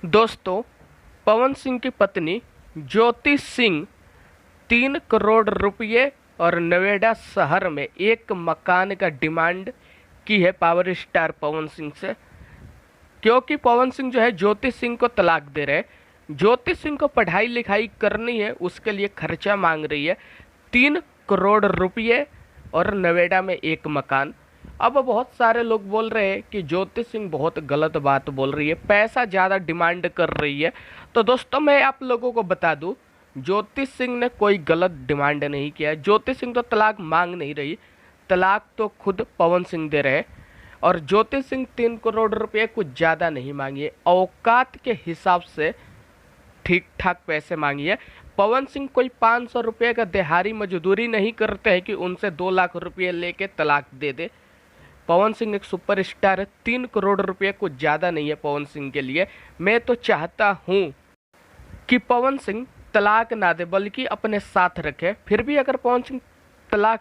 दोस्तों, पवन सिंह की पत्नी ज्योति सिंह 3 करोड़ रुपये और नोएडा शहर में एक मकान का डिमांड की है पावर स्टार पवन सिंह से। क्योंकि पवन सिंह जो है ज्योति सिंह को तलाक दे रहे हैं। ज्योति सिंह को पढ़ाई लिखाई करनी है, उसके लिए खर्चा मांग रही है 3 करोड़ रुपये और नोएडा में एक मकान। अब बहुत सारे लोग बोल रहे हैं कि ज्योति सिंह बहुत गलत बात बोल रही है, पैसा ज़्यादा डिमांड कर रही है। तो दोस्तों, मैं आप लोगों को बता दूं, ज्योति सिंह ने कोई गलत डिमांड नहीं किया। ज्योति सिंह तो तलाक मांग नहीं रही, तलाक तो खुद पवन सिंह दे रहे हैं। और ज्योति सिंह 3 करोड़ रुपये कुछ ज़्यादा नहीं मांगिए, औकात के हिसाब से ठीक ठाक पैसे मांगिए। पवन सिंह कोई 500 रुपये का दिहाड़ी मजदूरी नहीं करते हैं कि उनसे 2 लाख रुपये लेके तलाक दे दे। पवन सिंह एक सुपरस्टार है, 3 करोड़ रुपये कुछ ज़्यादा नहीं है पवन सिंह के लिए। मैं तो चाहता हूँ कि पवन सिंह तलाक ना दे, बल्कि अपने साथ रखे। फिर भी अगर पवन सिंह तलाक